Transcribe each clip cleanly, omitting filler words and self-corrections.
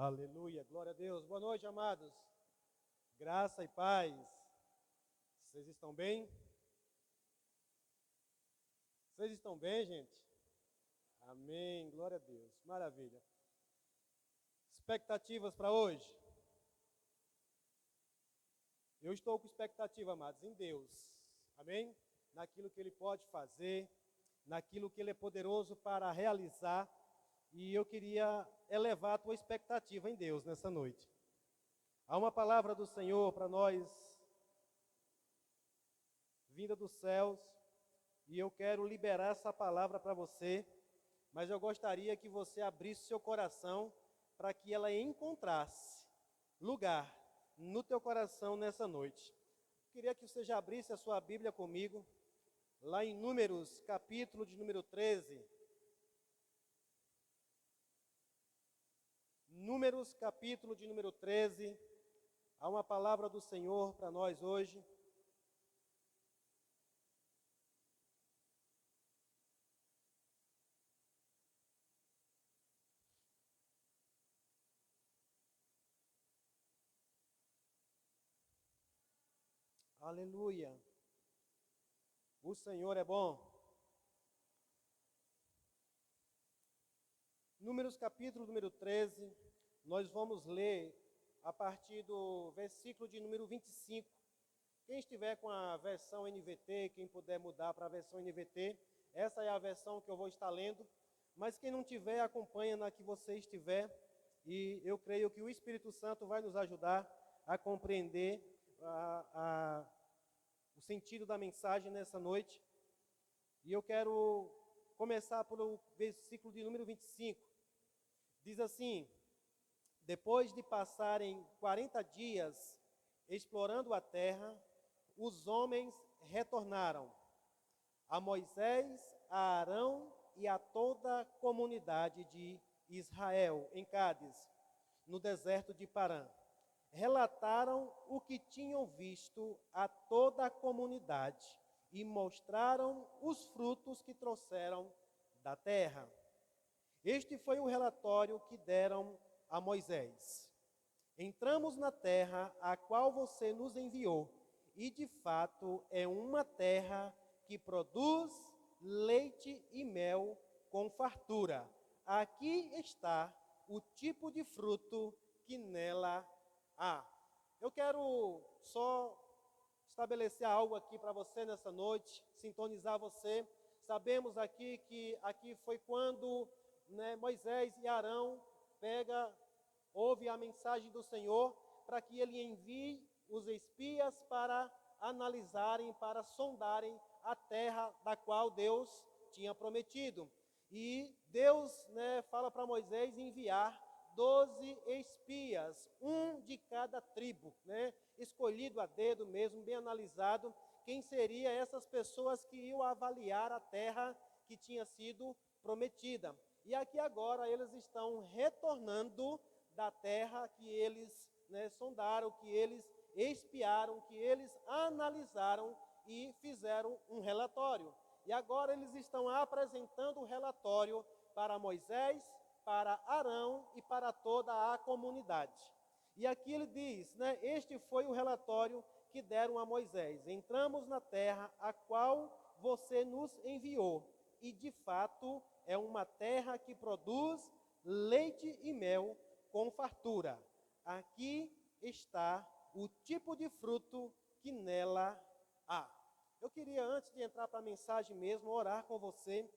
Aleluia, glória a Deus. Boa noite, amados. Graça e paz. Vocês estão bem? Vocês estão bem, gente? Amém, glória a Deus. Maravilha. Expectativas para hoje? Eu estou com expectativa, amados, em Deus. Amém? Naquilo que Ele pode fazer, naquilo que Ele é poderoso para realizar. E eu queria elevar a tua expectativa em Deus nessa noite. Há uma palavra do Senhor para nós, vinda dos céus, e eu quero liberar essa palavra para você, mas eu gostaria que você abrisse seu coração para que ela encontrasse lugar no teu coração nessa noite. Eu queria que você já abrisse a sua Bíblia comigo, lá em Números, capítulo de número 13. Números, capítulo de número 13, há uma palavra do Senhor para nós hoje. Aleluia. O Senhor é bom. Números, capítulo número 13, nós vamos ler a partir do versículo de número 25. Quem estiver com a versão NVT, quem puder mudar para a versão NVT, essa é a versão que eu vou estar lendo. Mas quem não tiver, acompanha na que você estiver. E eu creio que o Espírito Santo vai nos ajudar a compreender o sentido da mensagem nessa noite. E eu quero começar pelo versículo de número 25. Diz assim: depois de passarem 40 dias explorando a terra, os homens retornaram a Moisés, a Arão e a toda a comunidade de Israel, em Cádiz, no deserto de Parã. Relataram o que tinham visto a toda a comunidade e mostraram os frutos que trouxeram da terra. Este foi o relatório que deram a Moisés. Entramos na terra a qual você nos enviou, e de fato é uma terra que produz leite e mel com fartura. Aqui está o tipo de fruto que nela há. Eu quero só estabelecer algo aqui para você nessa noite, sintonizar você. Sabemos aqui que aqui foi quando Moisés e Arão ouve a mensagem do Senhor para que ele envie os espias para analisarem, para sondarem a terra da qual Deus tinha prometido. E Deus fala para Moisés enviar 12 espias, um de cada tribo, escolhido a dedo mesmo, bem analisado, quem seriam essas pessoas que iam avaliar a terra que tinha sido prometida. E aqui agora eles estão retornando da terra que eles sondaram, que eles espiaram, que eles analisaram e fizeram um relatório. E agora eles estão apresentando o relatório para Moisés, para Arão e para toda a comunidade. E aqui ele diz, este foi o relatório que deram a Moisés. Entramos na terra a qual você nos enviou, e de fato é uma terra que produz leite e mel com fartura. Aqui está o tipo de fruto que nela há. Eu queria, antes de entrar para a mensagem mesmo, orar com você.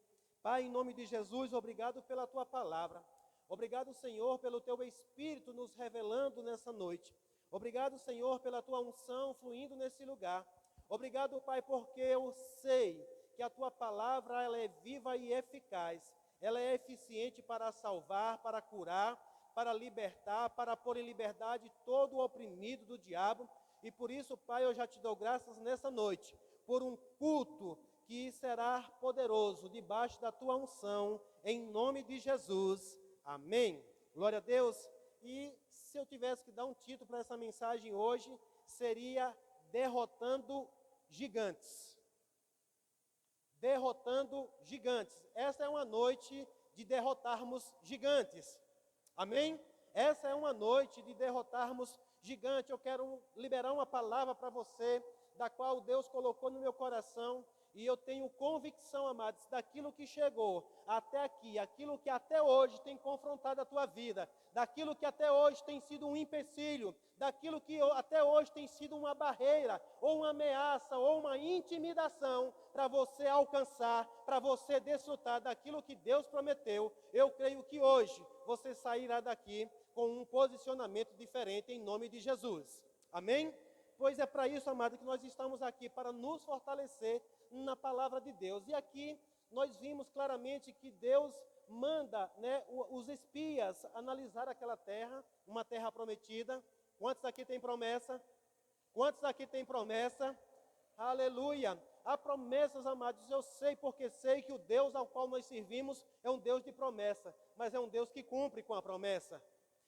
Pai, em nome de Jesus, obrigado pela tua palavra. Obrigado, Senhor, pelo teu Espírito nos revelando nessa noite. Obrigado, Senhor, pela tua unção fluindo nesse lugar. Obrigado, Pai, porque eu sei que a tua palavra ela é viva e eficaz. Ela é eficiente para salvar, para curar, para libertar, para pôr em liberdade todo o oprimido do diabo. E por isso, Pai, eu já te dou graças nessa noite, por um culto que será poderoso, debaixo da tua unção, em nome de Jesus. Amém. Glória a Deus. E se eu tivesse que dar um título para essa mensagem hoje, seria Derrotando Gigantes. Derrotando gigantes. Essa é uma noite de derrotarmos gigantes. Amém? essa é uma noite de derrotarmos gigante. Eu quero liberar uma palavra para você, da qual Deus colocou no meu coração, e eu tenho convicção, amados, daquilo que chegou até aqui, aquilo que até hoje tem confrontado a tua vida, daquilo que até hoje tem sido um empecilho, daquilo que até hoje tem sido uma barreira, ou uma ameaça, ou uma intimidação para você alcançar, para você desfrutar daquilo que Deus prometeu. Eu creio que hoje você sairá daqui com um posicionamento diferente em nome de Jesus. Amém? Pois é para isso, amado, que nós estamos aqui, para nos fortalecer na palavra de Deus. E aqui nós vimos claramente que Deus manda, né, os espias analisar aquela terra, uma terra prometida. Quantos aqui tem promessa? Quantos aqui tem promessa? Aleluia! Há promessas, amados, eu sei porque sei que o Deus ao qual nós servimos é um Deus de promessa, mas é um Deus que cumpre com a promessa.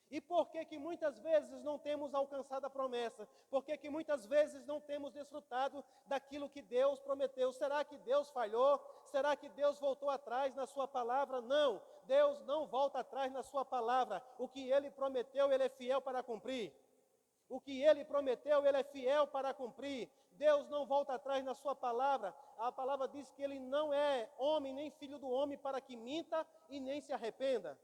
E por que que muitas vezes não temos alcançado a promessa? Por que que muitas vezes não temos desfrutado daquilo que Deus prometeu? Será que Deus falhou? Será que Deus voltou atrás na sua palavra? Não, Deus não volta atrás na sua palavra. O que Ele prometeu, Ele é fiel para cumprir. O que Ele prometeu, Ele é fiel para cumprir. Deus não volta atrás na sua palavra. A palavra diz que Ele não é homem, nem filho do homem, para que minta e nem se arrependa.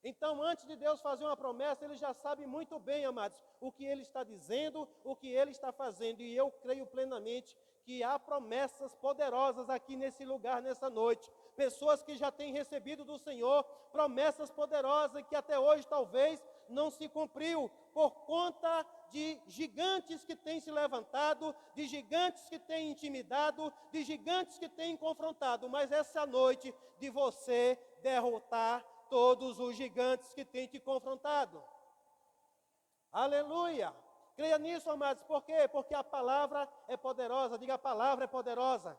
Então, antes de Deus fazer uma promessa, Ele já sabe muito bem, amados, o que Ele está dizendo, o que Ele está fazendo. E eu creio plenamente que há promessas poderosas aqui nesse lugar, nessa noite. Pessoas que já têm recebido do Senhor promessas poderosas que até hoje talvez não se cumpriu, por conta de gigantes que têm se levantado, de gigantes que têm intimidado, de gigantes que têm confrontado. Mas essa noite de você derrotar todos os gigantes que têm te confrontado. Aleluia! Creia nisso, amados. Por quê? Porque a palavra é poderosa. Diga, a palavra é poderosa.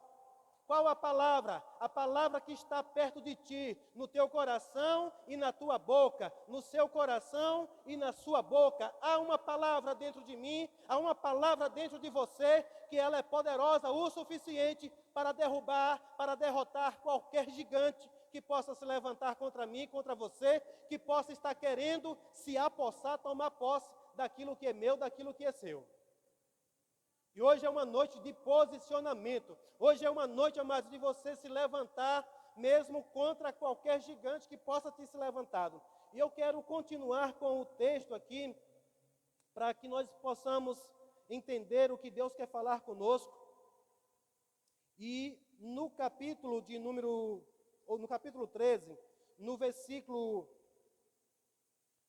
Qual a palavra? A palavra que está perto de ti, no teu coração e na tua boca, no seu coração e na sua boca. Há uma palavra dentro de mim, há uma palavra dentro de você, que ela é poderosa o suficiente para derrubar, para derrotar qualquer gigante que possa se levantar contra mim, contra você, que possa estar querendo se apossar, tomar posse daquilo que é meu, daquilo que é seu. E hoje é uma noite de posicionamento. Hoje é uma noite, amados, de você se levantar mesmo contra qualquer gigante que possa ter se levantado. E eu quero continuar com o texto aqui, para que nós possamos entender o que Deus quer falar conosco. E no capítulo 13, no versículo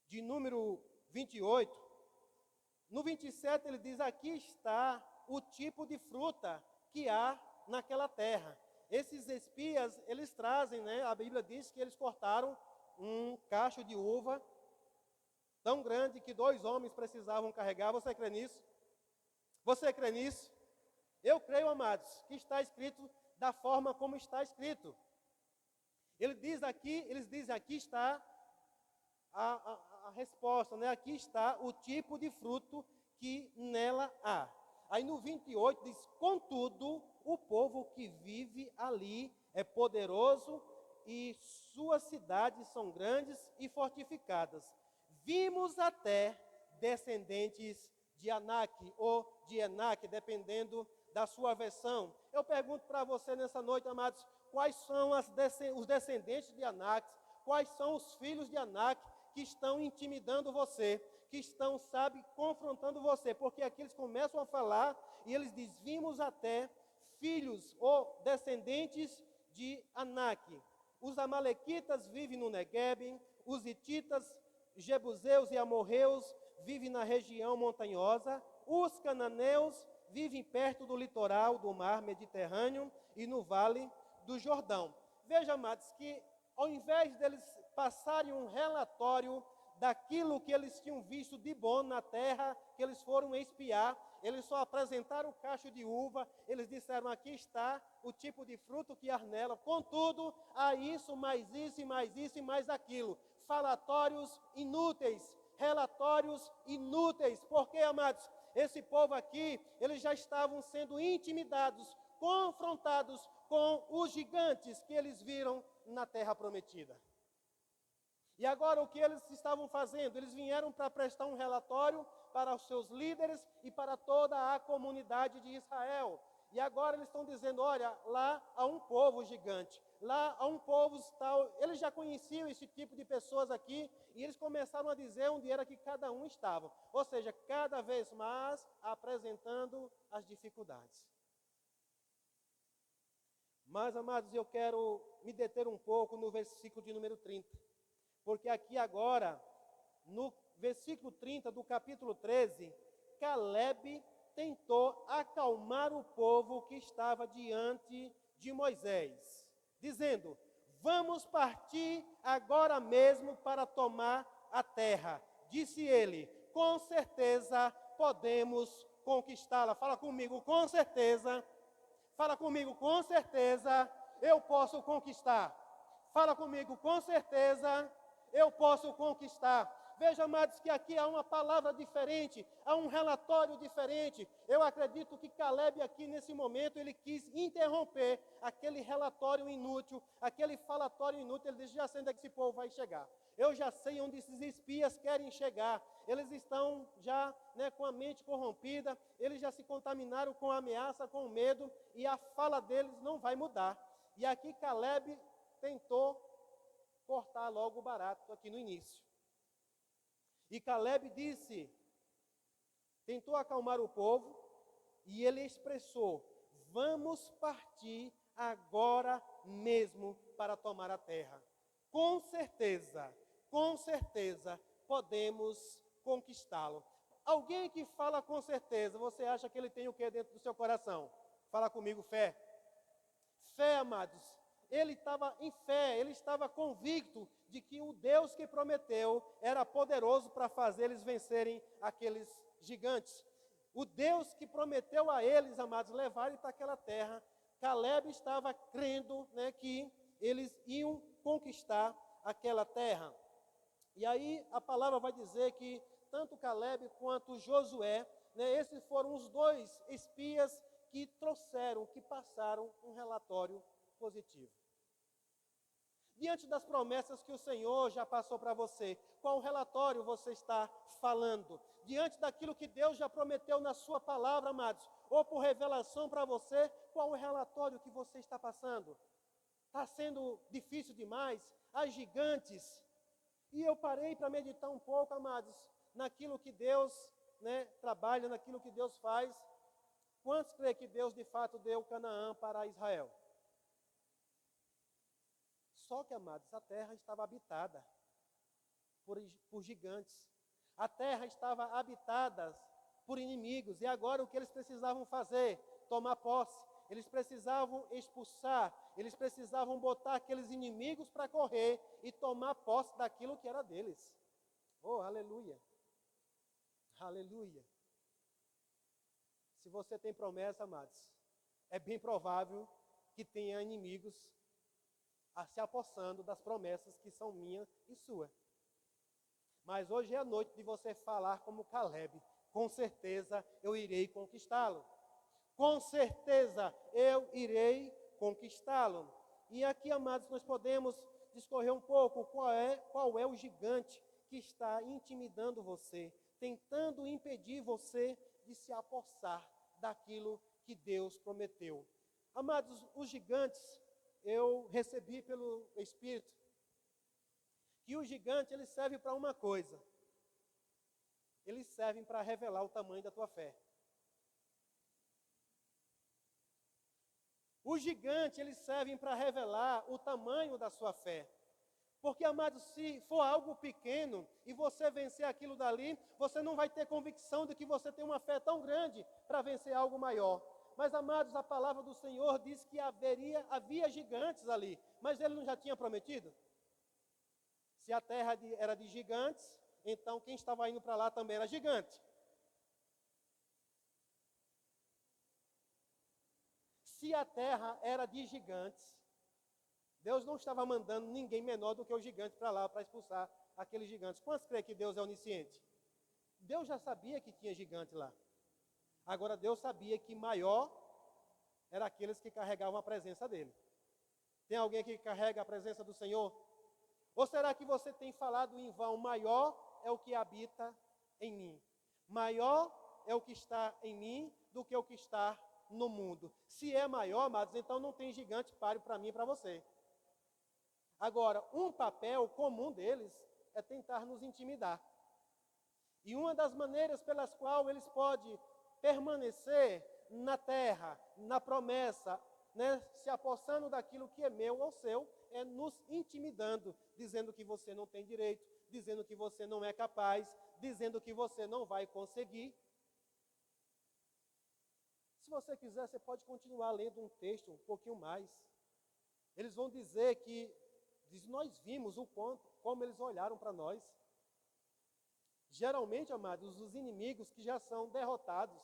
de número 28, no 27 ele diz, aqui está o tipo de fruta que há naquela terra. Esses espias, eles trazem, né? A Bíblia diz que eles cortaram um cacho de uva tão grande que 2 homens precisavam carregar. Você crê nisso? Você crê nisso? Eu creio, amados, que está escrito da forma como está escrito. Eles dizem, aqui está a resposta, né? Aqui está o tipo de fruto que nela há. Aí no 28 diz, contudo, o povo que vive ali é poderoso e suas cidades são grandes e fortificadas. Vimos até descendentes de Anak ou de Enac, dependendo da sua versão. Eu pergunto para você nessa noite, amados, quais são os descendentes de Anak, quais são os filhos de Anak que estão intimidando você, que estão, confrontando você, porque aqui eles começam a falar e eles dizem, vimos até filhos ou descendentes de Anak. Os amalequitas vivem no Negueb, os hititas, jebuseus e amorreus vivem na região montanhosa, os cananeus vivem perto do litoral do mar Mediterrâneo e no vale do Jordão. Veja, amados, que ao invés deles passarem um relatório daquilo que eles tinham visto de bom na terra, que eles foram espiar, eles só apresentaram o cacho de uva, eles disseram, aqui está o tipo de fruto que há nela, contudo, há isso, mais isso, e mais isso, e mais aquilo. Falatórios inúteis, relatórios inúteis, porque, amados, esse povo aqui, eles já estavam sendo intimidados, confrontados com os gigantes que eles viram na terra prometida. E agora o que eles estavam fazendo? Eles vieram para prestar um relatório para os seus líderes e para toda a comunidade de Israel. E agora eles estão dizendo, olha, lá há um povo gigante, lá há um povo tal. Eles já conheciam esse tipo de pessoas aqui e eles começaram a dizer onde era que cada um estava. Ou seja, cada vez mais apresentando as dificuldades. Mas, amados, eu quero me deter um pouco no versículo de número 30. Porque aqui agora, no versículo 30 do capítulo 13, Caleb tentou acalmar o povo que estava diante de Moisés, dizendo, vamos partir agora mesmo para tomar a terra. Disse ele, com certeza podemos conquistá-la. Fala comigo, com certeza. Fala comigo, com certeza eu posso conquistar. Fala comigo, com certeza eu posso conquistar. Veja, amados, que aqui há uma palavra diferente, há um relatório diferente. Eu acredito que Caleb aqui nesse momento, ele quis interromper aquele relatório inútil, aquele falatório inútil. Ele disse, já sei onde é que esse povo vai chegar. Eu já sei onde esses espias querem chegar. Eles estão já com a mente corrompida, eles já se contaminaram com a ameaça, com o medo, e a fala deles não vai mudar. E aqui Caleb tentou cortar logo o barato aqui no início. E Caleb disse, tentou acalmar o povo, e ele expressou, vamos partir agora mesmo para tomar a terra. Com certeza podemos conquistá-lo. Alguém que fala com certeza, você acha que ele tem o que dentro do seu coração? Fala comigo, fé. Fé, amados. Ele estava em fé, ele estava convicto de que o Deus que prometeu era poderoso para fazer eles vencerem aqueles gigantes. O Deus que prometeu a eles, amados, levarem para aquela terra, Caleb estava crendo que eles iam conquistar aquela terra. E aí a palavra vai dizer que tanto Caleb quanto Josué, esses foram os dois espias que trouxeram, que passaram um relatório positivo. Diante das promessas que o Senhor já passou para você, qual relatório você está falando? Diante daquilo que Deus já prometeu na sua palavra, amados, ou por revelação para você, qual o relatório que você está passando? Está sendo difícil demais? Há gigantes? E eu parei para meditar um pouco, amados, naquilo que Deus trabalha, naquilo que Deus faz. Quantos creem que Deus de fato deu Canaã para Israel? Só que, amados, a terra estava habitada por gigantes. A terra estava habitada por inimigos. E agora o que eles precisavam fazer? Tomar posse. Eles precisavam expulsar, eles precisavam botar aqueles inimigos para correr e tomar posse daquilo que era deles. Oh, aleluia! Aleluia! Se você tem promessa, amados, é bem provável que tenha inimigos se apossando das promessas que são minhas e suas. Mas hoje é a noite de você falar como Caleb. Com certeza eu irei conquistá-lo. Com certeza eu irei conquistá-lo. E aqui, amados, nós podemos discorrer um pouco qual é o gigante que está intimidando você, tentando impedir você de se apossar daquilo que Deus prometeu. Amados, os gigantes, eu recebi pelo Espírito, que o gigante ele serve para uma coisa. Eles servem para revelar o tamanho da tua fé. Os gigantes, eles servem para revelar o tamanho da sua fé. Porque, amados, se for algo pequeno e você vencer aquilo dali, você não vai ter convicção de que você tem uma fé tão grande para vencer algo maior. Mas, amados, a palavra do Senhor diz que havia gigantes ali. Mas Ele não já tinha prometido? Se a terra era de gigantes, então quem estava indo para lá também era gigante. Se a terra era de gigantes, Deus não estava mandando ninguém menor do que o gigante para lá, para expulsar aqueles gigantes. Quantos creem que Deus é onisciente? Deus já sabia que tinha gigante lá. Agora Deus sabia que maior era aqueles que carregavam a presença dele. Tem alguém aqui que carrega a presença do Senhor? Ou será que você tem falado em vão? Maior é o que habita em mim. Maior é o que está em mim do que o que está no mundo. Se é maior, amados, então não tem gigante páreo para mim e para você. Agora, um papel comum deles é tentar nos intimidar. E uma das maneiras pelas quais eles podem permanecer na terra, na promessa, né, se apossando daquilo que é meu ou seu, é nos intimidando, dizendo que você não tem direito, dizendo que você não é capaz, dizendo que você não vai conseguir. Se você quiser, você pode continuar lendo um texto um pouquinho mais. Eles vão dizer que nós vimos o quanto, como eles olharam para nós. Geralmente, amados, os inimigos que já são derrotados,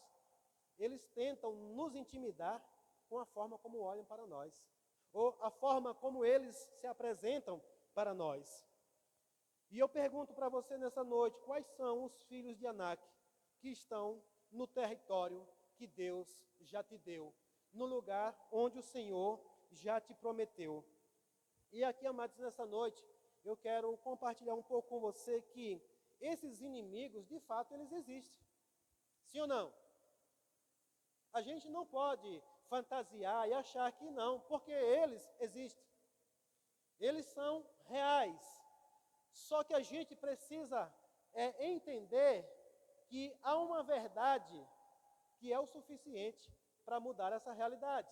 eles tentam nos intimidar com a forma como olham para nós, ou a forma como eles se apresentam para nós. E eu pergunto para você nessa noite, quais são os filhos de Anak que estão no território que Deus já te deu, no lugar onde o Senhor já te prometeu? E aqui, amados, nessa noite, eu quero compartilhar um pouco com você que esses inimigos, de fato, eles existem. Sim ou não? A gente não pode fantasiar e achar que não, porque eles existem. Eles são reais. Só que a gente precisa entender que há uma verdade que é o suficiente para mudar essa realidade.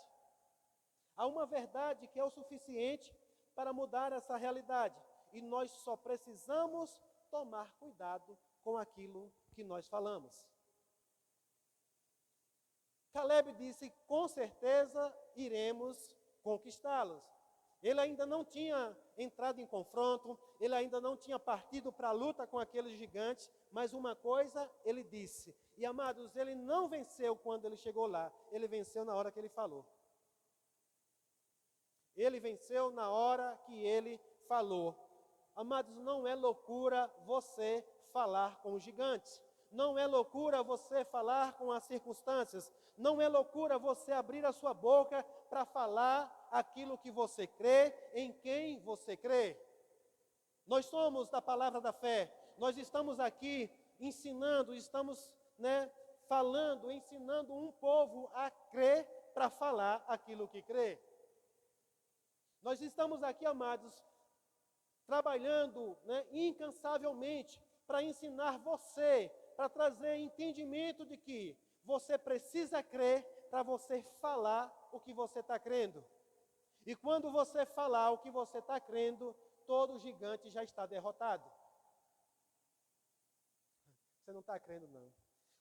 Há uma verdade que é o suficiente para mudar essa realidade. E nós só precisamos tomar cuidado com aquilo que nós falamos. Caleb disse, com certeza iremos conquistá-los. Ele ainda não tinha entrado em confronto, ele ainda não tinha partido para a luta com aqueles gigantes, mas uma coisa ele disse. E, amados, ele não venceu quando ele chegou lá, ele venceu na hora que ele falou. Ele venceu na hora que ele falou. Amados, não é loucura você falar com os gigantes. Não é loucura você falar com as circunstâncias. Não é loucura você abrir a sua boca para falar aquilo que você crê, em quem você crê. Nós somos da palavra da fé. Nós estamos aqui ensinando, estamos falando, ensinando um povo a crer para falar aquilo que crê. Nós estamos aqui, amados, trabalhando incansavelmente para ensinar você, para trazer entendimento de que você precisa crer para você falar o que você está crendo. E quando você falar o que você está crendo, todo gigante já está derrotado. Você não está crendo, não.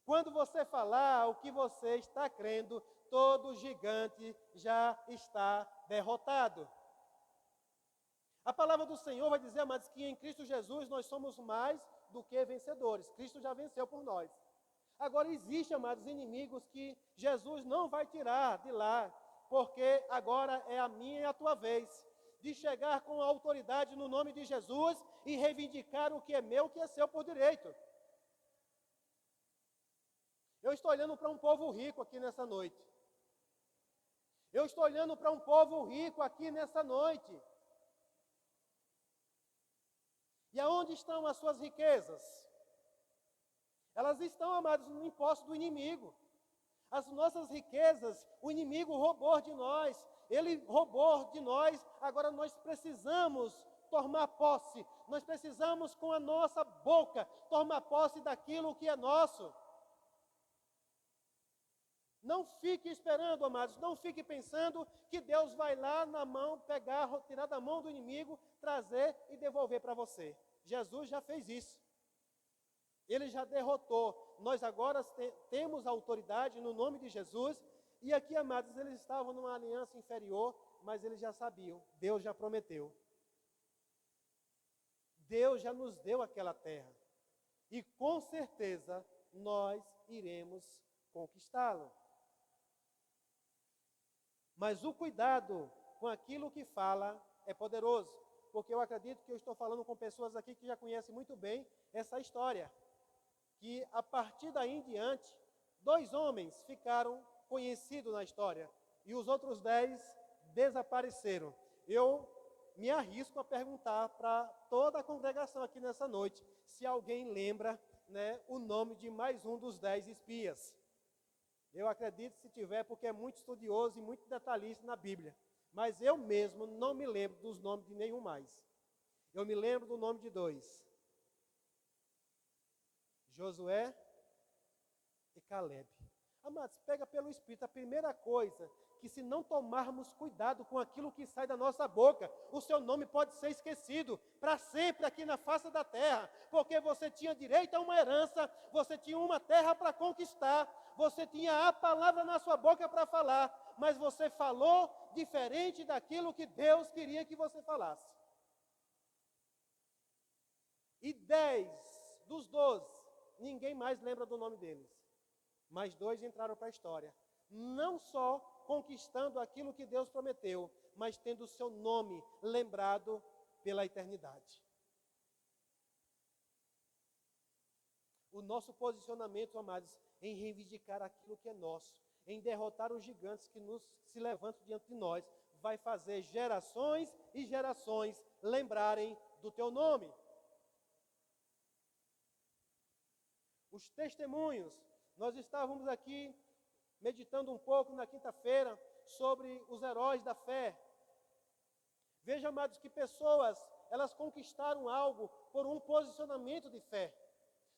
Quando você falar o que você está crendo, todo gigante já está derrotado. A palavra do Senhor vai dizer, amados, que em Cristo Jesus nós somos mais do que vencedores. Cristo já venceu por nós. Agora existe, amados, inimigos que Jesus não vai tirar de lá, porque agora é a minha e a tua vez de chegar com autoridade no nome de Jesus e reivindicar o que é meu, o que é seu por direito. Eu estou olhando para um povo rico aqui nessa noite. Eu estou olhando para um povo rico aqui nessa noite. E aonde estão as suas riquezas? Elas estão, amados, no imposto do inimigo. As nossas riquezas, o inimigo roubou de nós. Ele roubou de nós, agora nós precisamos tomar posse. Nós precisamos, com a nossa boca, tomar posse daquilo que é nosso. Não fique esperando, amados, não fique pensando que Deus vai lá na mão, pegar, tirar da mão do inimigo, trazer e devolver para você. Jesus já fez isso. Ele já derrotou. Nós agora temos autoridade no nome de Jesus. E aqui, amados, eles estavam numa aliança inferior, mas eles já sabiam. Deus já prometeu. Deus já nos deu aquela terra. E com certeza nós iremos conquistá-lo. Mas o cuidado com aquilo que fala é poderoso, porque eu acredito que eu estou falando com pessoas aqui que já conhecem muito bem essa história, que a partir daí em diante, 2 homens ficaram conhecidos na história, e os outros 10 desapareceram. Eu me arrisco a perguntar para toda a congregação aqui nessa noite, se alguém lembra, né, o nome de mais um dos 10 espias. Eu acredito se tiver, porque é muito estudioso e muito detalhista na Bíblia. Mas eu mesmo não me lembro dos nomes de nenhum mais. Eu me lembro do nome de 2. Josué e Caleb. Amados, pega pelo Espírito. A primeira coisa, que se não tomarmos cuidado com aquilo que sai da nossa boca, o seu nome pode ser esquecido para sempre aqui na face da terra, porque você tinha direito a uma herança, você tinha uma terra para conquistar, você tinha a palavra na sua boca para falar, mas você falou diferente daquilo que Deus queria que você falasse. E 10 dos 12, ninguém mais lembra do nome deles. Mas 2 entraram para a história. Não só conquistando aquilo que Deus prometeu, mas tendo o seu nome lembrado pela eternidade. O nosso posicionamento, amados, em reivindicar aquilo que é nosso, em derrotar os gigantes que se levantam diante de nós, vai fazer gerações e gerações lembrarem do teu nome. Os testemunhos, nós estávamos aqui meditando um pouco na quinta-feira sobre os heróis da fé. Veja, amados, que pessoas, elas conquistaram algo por um posicionamento de fé.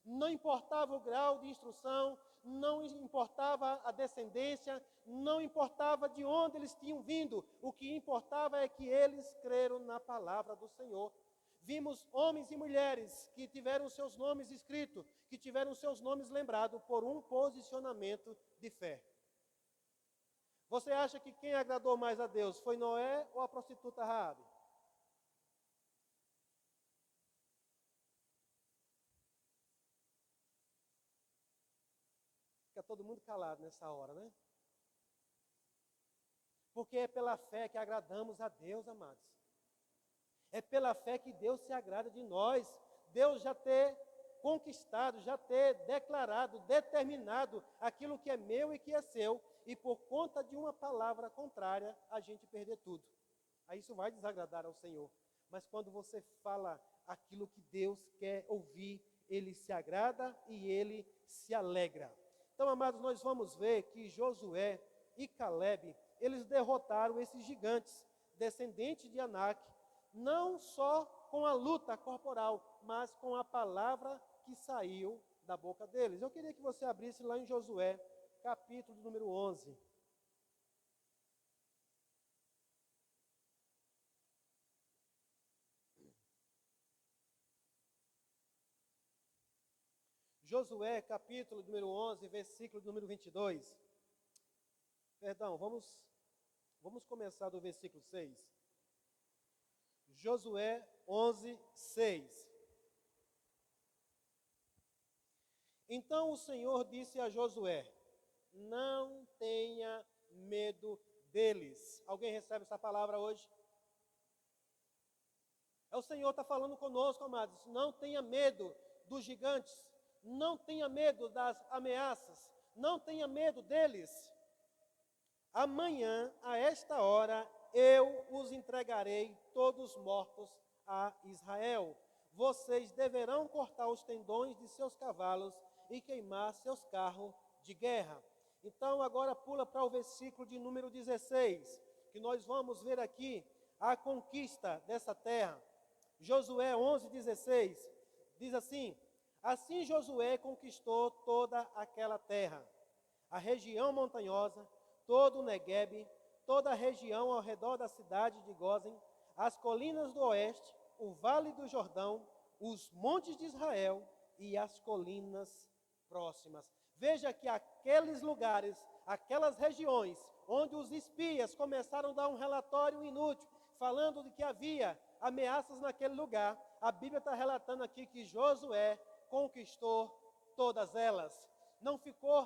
Não importava o grau de instrução, não importava a descendência, não importava de onde eles tinham vindo. O que importava é que eles creram na palavra do Senhor. Vimos homens e mulheres que tiveram seus nomes escritos, que tiveram seus nomes lembrados por um posicionamento de fé. Você acha que quem agradou mais a Deus foi Noé ou a prostituta Raabe? Fica todo mundo calado nessa hora, né? Porque é pela fé que agradamos a Deus, amados. É pela fé que Deus se agrada de nós. Deus já ter conquistado, já ter declarado, determinado aquilo que é meu e que é seu, e por conta de uma palavra contrária, a gente perder tudo. Aí isso vai desagradar ao Senhor. Mas quando você fala aquilo que Deus quer ouvir, Ele se agrada e Ele se alegra. Então, amados, nós vamos ver que Josué e Caleb, eles derrotaram esses gigantes, descendentes de Anak, não só com a luta corporal, mas com a palavra que saiu da boca deles. Eu queria que você abrisse lá em Josué, capítulo número 11. Josué, capítulo número 11, versículo número 22. Perdão, vamos começar do versículo 6. Josué 11, 6. Então o Senhor disse a Josué: não tenha medo deles. Alguém recebe essa palavra hoje? É o Senhor está falando conosco, amados. Não tenha medo dos gigantes. Não tenha medo das ameaças. Não tenha medo deles. Amanhã, a esta hora, eu os entregarei todos mortos a Israel. Vocês deverão cortar os tendões de seus cavalos e queimar seus carros de guerra. Então, agora pula para o versículo de número 16, que nós vamos ver aqui a conquista dessa terra. Josué 11:16 diz assim: assim Josué conquistou toda aquela terra, a região montanhosa, todo o Neguebe, toda a região ao redor da cidade de Gósen, as colinas do oeste, o vale do Jordão, os montes de Israel e as colinas próximas. Veja que aqueles lugares, aquelas regiões, onde os espias começaram a dar um relatório inútil, falando de que havia ameaças naquele lugar, a Bíblia está relatando aqui que Josué conquistou todas elas. Não ficou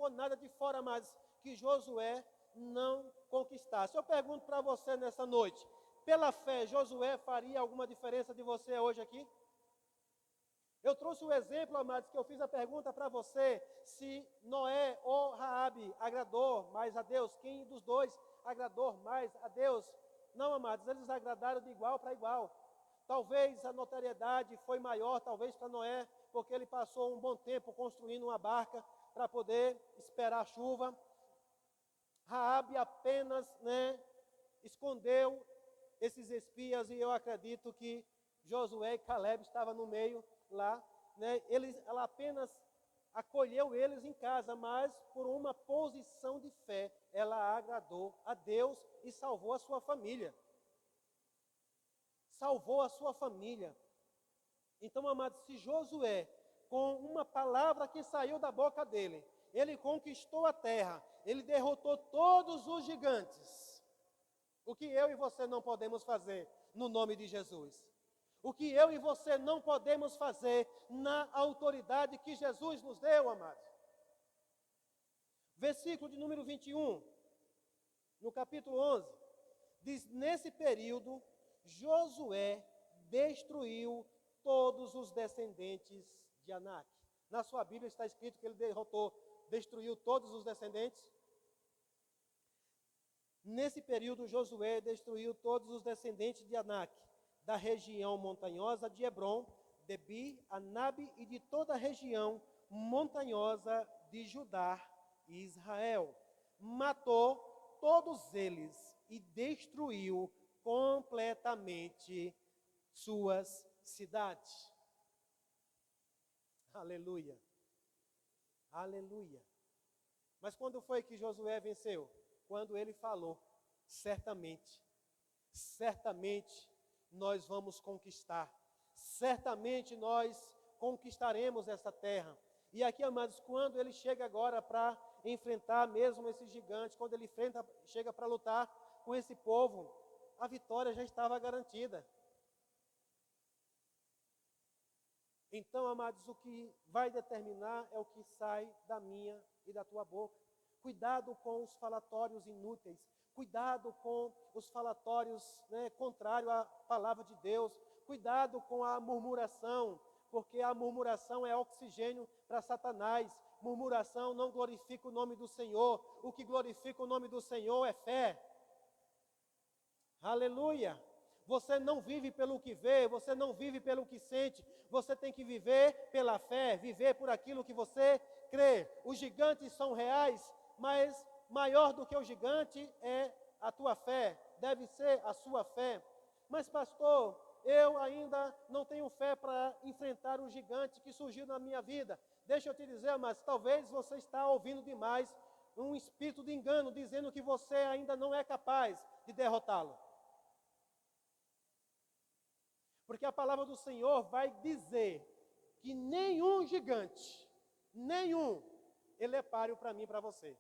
nada de fora mais que Josué não conquistasse. Eu pergunto para você nessa noite, pela fé, Josué faria alguma diferença de você hoje aqui? Eu trouxe o exemplo, amados, que eu fiz a pergunta para você, se Noé ou Raabe agradou mais a Deus, quem dos dois agradou mais a Deus Não, amados, eles agradaram de igual para igual. Talvez a notoriedade foi maior, talvez para Noé, porque ele passou um bom tempo construindo uma barca para poder esperar a chuva. Raabe apenas, escondeu esses espias, e eu acredito que Josué e Caleb estavam no meio lá, ela apenas acolheu eles em casa, mas por uma posição de fé, ela agradou a Deus e salvou a sua família. Salvou a sua família. Então, amados, se Josué, com uma palavra que saiu da boca dele, ele conquistou a terra, ele derrotou todos os gigantes. O que eu e você não podemos fazer no nome de Jesus? O que eu e você não podemos fazer na autoridade que Jesus nos deu, amados? Versículo de número 21, no capítulo 11, diz: nesse período, Josué destruiu todos os descendentes de Anak. Na sua Bíblia está escrito que ele destruiu todos os descendentes. Nesse período, Josué destruiu todos os descendentes de Anak, da região montanhosa de Hebron, Debir, Anabe e de toda a região montanhosa de Judá e Israel. Matou todos eles e destruiu completamente suas cidades. Aleluia. Aleluia. Mas quando foi que Josué venceu? Quando ele falou: certamente nós vamos conquistar, certamente nós conquistaremos essa terra. E aqui, amados, quando ele chega agora para enfrentar mesmo esse gigante, quando ele chega para lutar com esse povo, a vitória já estava garantida. Então, amados, o que vai determinar é o que sai da minha e da tua boca. Cuidado com os falatórios inúteis. Cuidado com os falatórios contrários à palavra de Deus. Cuidado com a murmuração, porque a murmuração é oxigênio para Satanás. Murmuração não glorifica o nome do Senhor. O que glorifica o nome do Senhor é fé. Aleluia. Você não vive pelo que vê, você não vive pelo que sente. Você tem que viver pela fé, viver por aquilo que você crê. Os gigantes são reais, mas maior do que o gigante é a tua fé, deve ser a sua fé. Mas pastor, eu ainda não tenho fé para enfrentar um gigante que surgiu na minha vida. Deixa eu te dizer, mas talvez você está ouvindo demais um espírito de engano, dizendo que você ainda não é capaz de derrotá-lo. Porque a palavra do Senhor vai dizer que nenhum gigante, ele é páreo para mim e para você.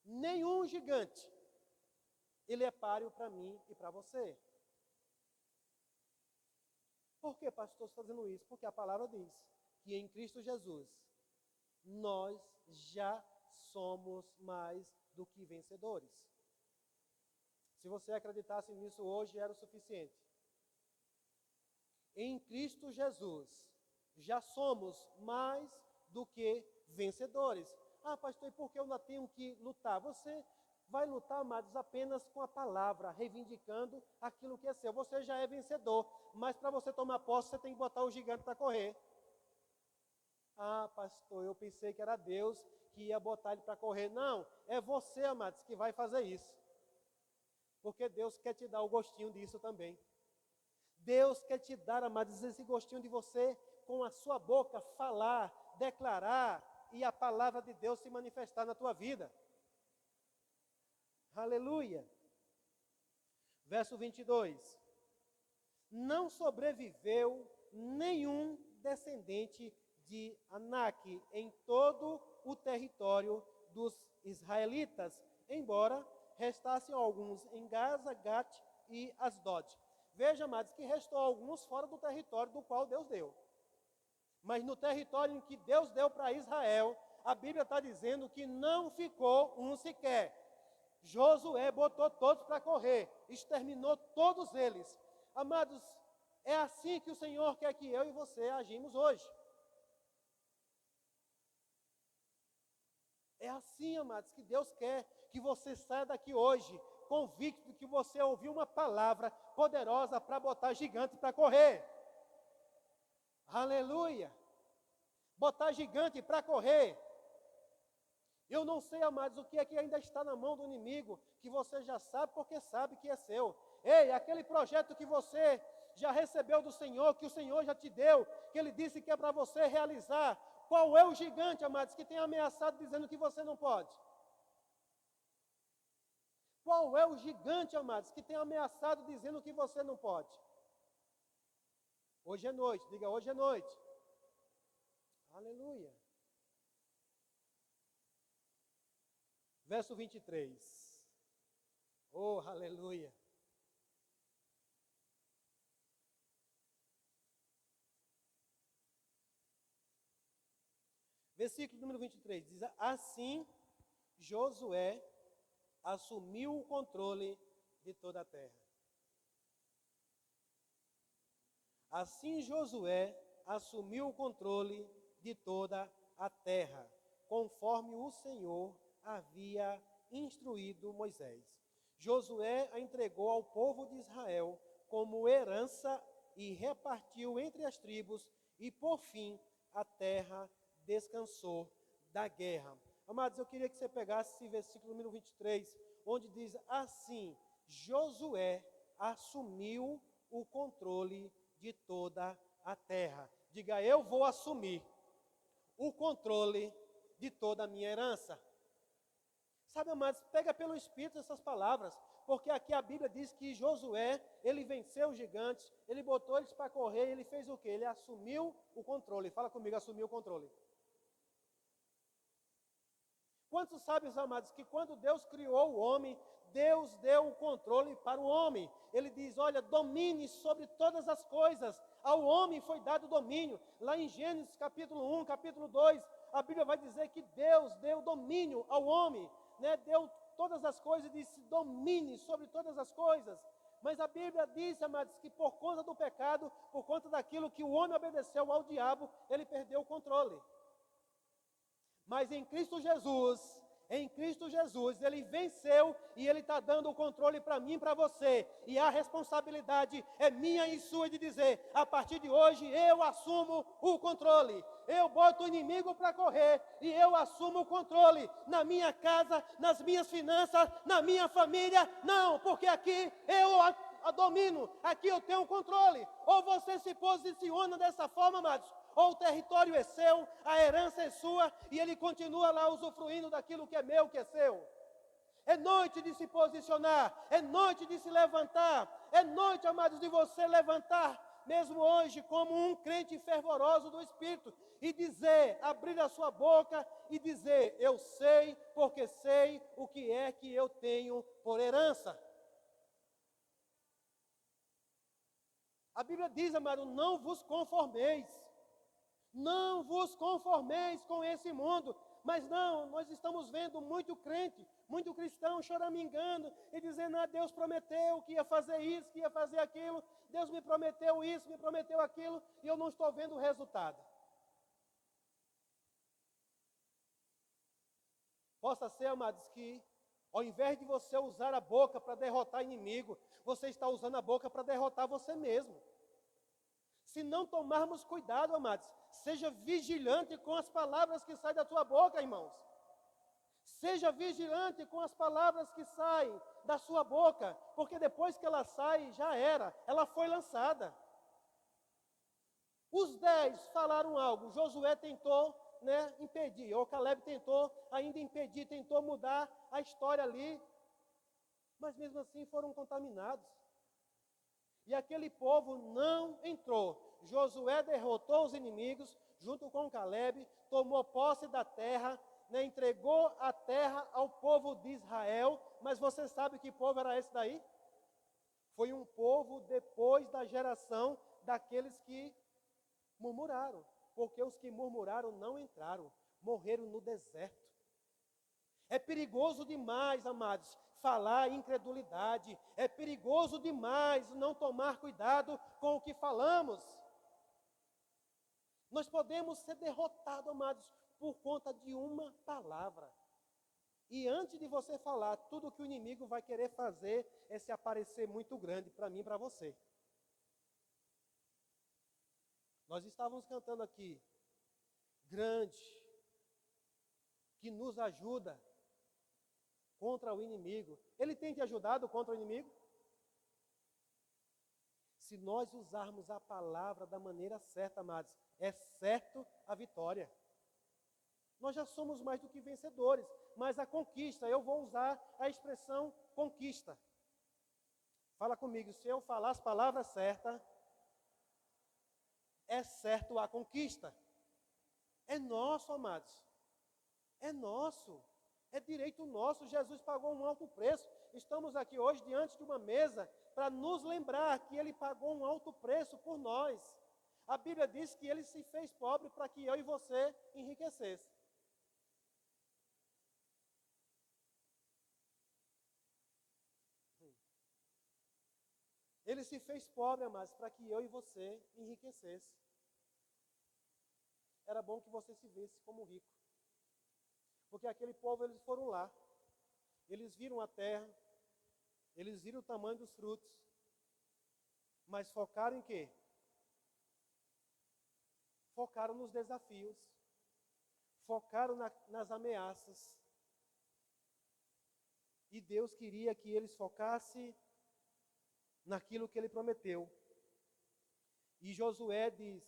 Nenhum gigante, ele é páreo para mim e para você. Por que, pastor, está fazendo isso? Porque a palavra diz que em Cristo Jesus, nós já somos mais do que vencedores. Se você acreditasse nisso hoje, era o suficiente. Em Cristo Jesus, já somos mais do que vencedores. Ah, pastor, e por que eu ainda tenho que lutar? Você vai lutar, amados, apenas com a palavra, reivindicando aquilo que é seu. Você já é vencedor, mas para você tomar posse, você tem que botar o gigante para correr. Ah, pastor, eu pensei que era Deus que ia botar ele para correr. Não, é você, amados, que vai fazer isso. Porque Deus quer te dar o gostinho disso também. Deus quer te dar, amados, esse gostinho de você, com a sua boca, falar, declarar, e a palavra de Deus se manifestar na tua vida. Aleluia. Verso 22. Não sobreviveu nenhum descendente de Anak em todo o território dos israelitas, embora restassem alguns em Gaza, Gat e Asdod. Veja, amados, que restou alguns fora do território do qual Deus deu. Mas no território em que Deus deu para Israel, a Bíblia está dizendo que não ficou um sequer. Josué botou todos para correr, exterminou todos eles. Amados, é assim que o Senhor quer que eu e você agimos hoje. É assim, amados, que Deus quer que você saia daqui hoje convicto de que você ouviu uma palavra poderosa para botar gigante para correr. Aleluia! Botar gigante para correr. Eu não sei, amados, o que é que ainda está na mão do inimigo, que você já sabe porque sabe que é seu. Ei, aquele projeto que você já recebeu do Senhor, que o Senhor já te deu, que Ele disse que é para você realizar. Qual é o gigante, amados, que tem ameaçado dizendo que você não pode? Qual é o gigante, amados, que tem ameaçado dizendo que você não pode? Hoje é noite, diga hoje é noite. Aleluia. Verso 23. Oh, aleluia. Versículo número 23 diz: assim Josué assumiu o controle de toda a terra. Assim Josué assumiu o controle de toda a terra, conforme o Senhor havia instruído Moisés. Josué a entregou ao povo de Israel como herança e repartiu entre as tribos, e por fim a terra descansou da guerra. Amados, eu queria que você pegasse esse versículo número 23, onde diz assim: Josué assumiu o controle de toda a terra. Diga, eu vou assumir o controle de toda a minha herança. Sabe, amados, pega pelo Espírito essas palavras, porque aqui a Bíblia diz que Josué, ele venceu os gigantes, ele botou eles para correr, ele fez o quê? Ele assumiu o controle. Fala comigo, assumiu o controle. Quantos sabem, amados, que quando Deus criou o homem, Deus deu o controle para o homem. Ele diz, olha, domine sobre todas as coisas. Ao homem foi dado domínio. Lá em Gênesis capítulo 1, capítulo 2, a Bíblia vai dizer que Deus deu domínio ao homem, né? Deu todas as coisas e disse, domine sobre todas as coisas. Mas a Bíblia diz, amados, que por conta do pecado, por conta daquilo que o homem obedeceu ao diabo, ele perdeu o controle. Mas em Cristo Jesus, ele venceu e ele está dando o controle para mim e para você. E a responsabilidade é minha e sua de dizer, a partir de hoje eu assumo o controle. Eu boto o inimigo para correr e eu assumo o controle na minha casa, nas minhas finanças, na minha família. Não, porque aqui eu a domino, aqui eu tenho o controle. Ou você se posiciona dessa forma, amados, ou o território é seu, a herança é sua, e ele continua lá usufruindo daquilo que é meu, que é seu. É noite de se posicionar, é noite de se levantar, é noite, amados, de você levantar, mesmo hoje, como um crente fervoroso do Espírito, e dizer, abrir a sua boca e dizer, eu sei, porque sei o que é que eu tenho por herança. A Bíblia diz, amado, não vos conformeis. Não vos conformeis com esse mundo. Mas não, nós estamos vendo muito crente, muito cristão choramingando e dizendo, Deus prometeu que ia fazer isso, que ia fazer aquilo, Deus me prometeu isso, me prometeu aquilo, e eu não estou vendo o resultado. Possa ser, amados, que ao invés de você usar a boca para derrotar inimigo, você está usando a boca para derrotar você mesmo. Se não tomarmos cuidado, amados, seja vigilante com as palavras que saem da tua boca, irmãos. Seja vigilante com as palavras que saem da sua boca, porque depois que ela sai, já era, ela foi lançada. Os 10 falaram algo, Josué tentou, impedir, ou Caleb tentou ainda impedir, tentou mudar a história ali, mas mesmo assim foram contaminados. E aquele povo não entrou. Josué derrotou os inimigos, junto com Caleb, tomou posse da terra, entregou a terra ao povo de Israel. Mas você sabe que povo era esse daí? Foi um povo depois da geração daqueles que murmuraram. Porque os que murmuraram não entraram, morreram no deserto. É perigoso demais, amados, falar incredulidade. É perigoso demais não tomar cuidado com o que falamos. Nós podemos ser derrotados, amados, por conta de uma palavra. E antes de você falar, tudo que o inimigo vai querer fazer é se aparecer muito grande para mim e para você. Nós estávamos cantando aqui, grande, que nos ajuda contra o inimigo. Ele tem te ajudado contra o inimigo? Se nós usarmos a palavra da maneira certa, amados, é certo a vitória. Nós já somos mais do que vencedores, mas a conquista, eu vou usar a expressão conquista. Fala comigo, se eu falar as palavras certas, é certo a conquista. É nosso, amados. É nosso. É direito nosso. Jesus pagou um alto preço. Estamos aqui hoje diante de uma mesa para nos lembrar que Ele pagou um alto preço por nós. A Bíblia diz que Ele se fez pobre para que eu e você enriquecesse. Ele se fez pobre, amados, para que eu e você enriquecesse. Era bom que você se visse como rico. Porque aquele povo, eles foram lá. Eles viram a terra. Eles viram o tamanho dos frutos. Mas focaram em quê? Focaram nos desafios. Focaram nas ameaças. E Deus queria que eles focassem naquilo que Ele prometeu. E Josué diz,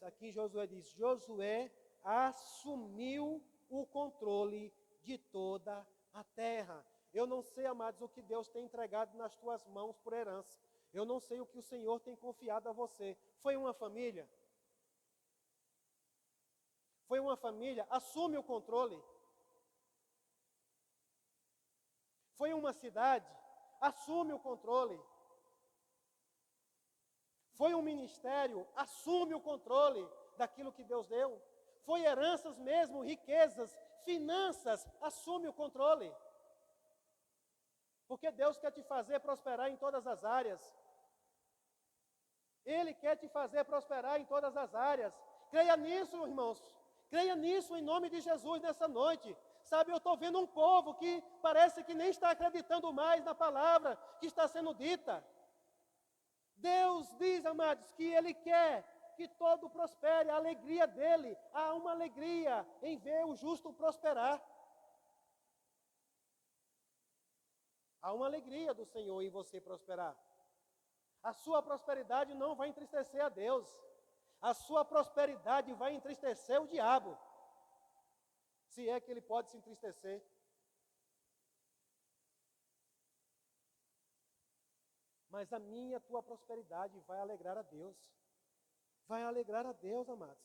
Josué assumiu o controle de toda a terra. Eu não sei, amados, o que Deus tem entregado nas tuas mãos por herança. Eu não sei o que o Senhor tem confiado a você. Foi uma família? Foi uma família? Assume o controle. Foi uma cidade? Assume o controle. Foi um ministério? Assume o controle daquilo que Deus deu. Foi heranças mesmo, riquezas, finanças, assume o controle. Porque Deus quer te fazer prosperar em todas as áreas. Ele quer te fazer prosperar em todas as áreas. Creia nisso, irmãos. Creia nisso em nome de Jesus nessa noite. Sabe, eu estou vendo um povo que parece que nem está acreditando mais na palavra que está sendo dita. Deus diz, amados, que Ele quer que todo prospere, a alegria dEle. Há uma alegria em ver o justo prosperar. Há uma alegria do Senhor em você prosperar. A sua prosperidade não vai entristecer a Deus. A sua prosperidade vai entristecer o diabo. Se é que ele pode se entristecer. Mas a minha, a tua prosperidade vai alegrar a Deus. Vai alegrar a Deus, amados.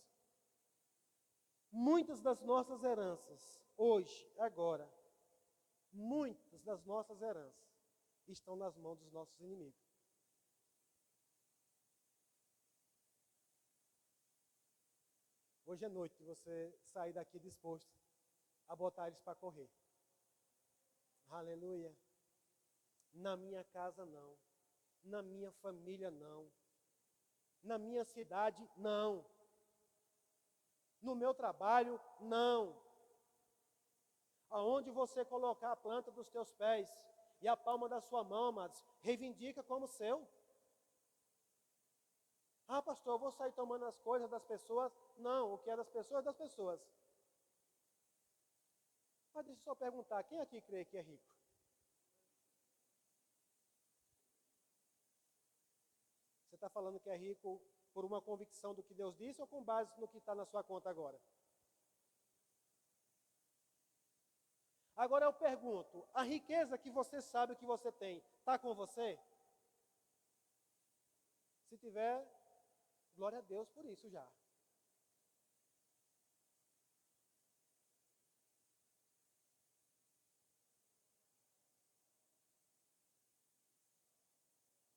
Muitas das nossas heranças, hoje, agora, muitas das nossas heranças estão nas mãos dos nossos inimigos. Hoje é noite você sair daqui disposto a botar eles para correr. Aleluia. Na minha casa não. Na minha família não. Na minha cidade não. No meu trabalho não. Aonde você colocar a planta dos teus pés e a palma da sua mão, amados, reivindica como seu. Ah, pastor, eu vou sair tomando as coisas das pessoas. Não, o que é das pessoas, das pessoas. Mas deixa eu só perguntar, quem aqui crê que é rico? Você está falando que é rico por uma convicção do que Deus disse ou com base no que está na sua conta agora? Agora eu pergunto, a riqueza que você sabe que você tem, está com você? Se tiver, glória a Deus por isso já.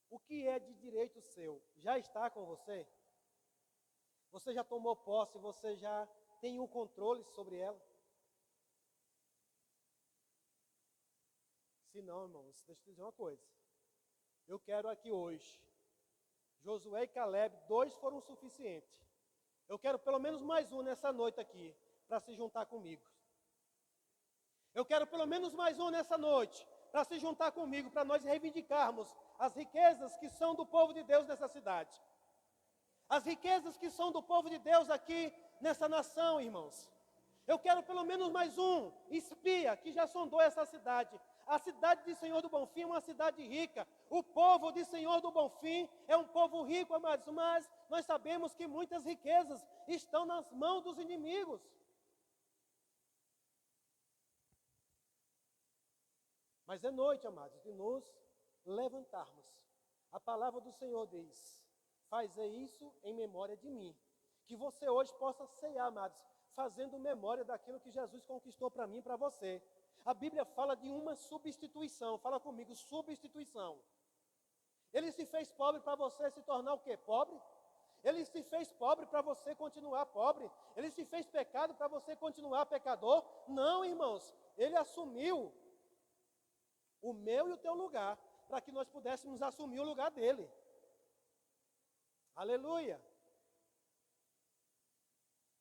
O que é de direito seu já está com você? Você já tomou posse, você já tem um controle sobre ela? Se não, irmãos, deixa eu te dizer uma coisa. Eu quero aqui hoje, Josué e Caleb, 2 foram suficientes. Eu quero pelo menos mais um nessa noite aqui, para se juntar comigo. Eu quero pelo menos mais um nessa noite, para se juntar comigo, para nós reivindicarmos as riquezas que são do povo de Deus nessa cidade. As riquezas que são do povo de Deus aqui nessa nação, irmãos. Eu quero pelo menos mais um espia que já sondou essa cidade. A cidade de Senhor do Bonfim é uma cidade rica. O povo de Senhor do Bonfim é um povo rico, amados, mas nós sabemos que muitas riquezas estão nas mãos dos inimigos. Mas é noite, amados, de nos levantarmos. A palavra do Senhor diz: fazer isso em memória de mim. Que você hoje possa ceiar, amados, fazendo memória daquilo que Jesus conquistou para mim e para você. A Bíblia fala de uma substituição. Fala comigo, substituição. Ele se fez pobre para você se tornar o quê? Pobre? Ele se fez pobre para você continuar pobre? Ele se fez pecado para você continuar pecador? Não, irmãos. Ele assumiu o meu e o teu lugar, para que nós pudéssemos assumir o lugar dele. Aleluia.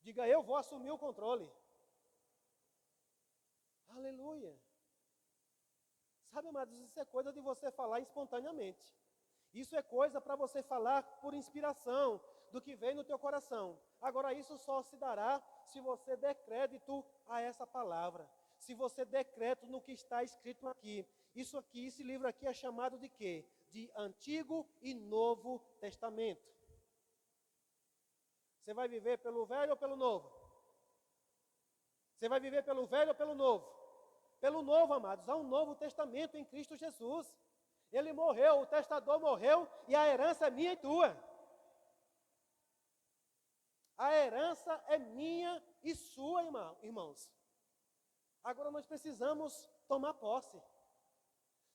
Diga, eu vou assumir o controle. Aleluia. Sabe, amados, isso é coisa de você falar espontaneamente. Isso é coisa para você falar por inspiração, do que vem no teu coração. Agora, isso só se dará se você der crédito a essa palavra. Se você der crédito no que está escrito aqui. Isso aqui, esse livro aqui é chamado de quê? De Antigo e Novo Testamento. Você vai viver pelo velho ou pelo novo? Você vai viver pelo velho ou pelo novo? Pelo novo, amados. Há um novo testamento em Cristo Jesus. Ele morreu, o testador morreu e a herança é minha e tua. A herança é minha e sua, irmãos. Agora nós precisamos tomar posse.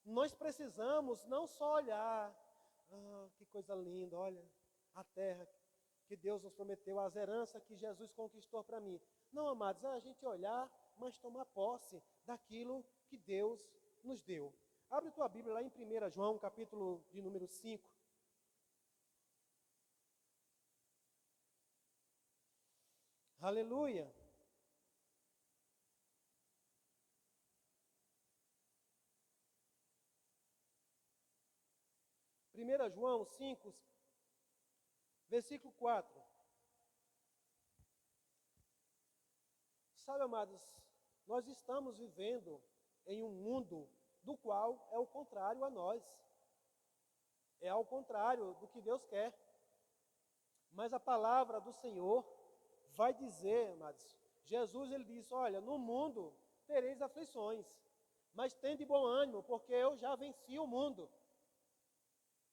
Nós precisamos não só olhar, que coisa linda, olha, a terra que Deus nos prometeu, as heranças que Jesus conquistou para mim. Não, amados, é a gente olhar, mas tomar posse daquilo que Deus nos deu. Abre tua Bíblia lá em 1 João, capítulo de número 5. Aleluia. Primeira João 5, versículo 4. Sabe, amados, nós estamos vivendo em um mundo do qual é o contrário a nós. É ao contrário do que Deus quer. Mas a palavra do Senhor vai dizer, amados, Jesus ele disse, olha, no mundo tereis aflições, mas tende bom ânimo, porque eu já venci o mundo.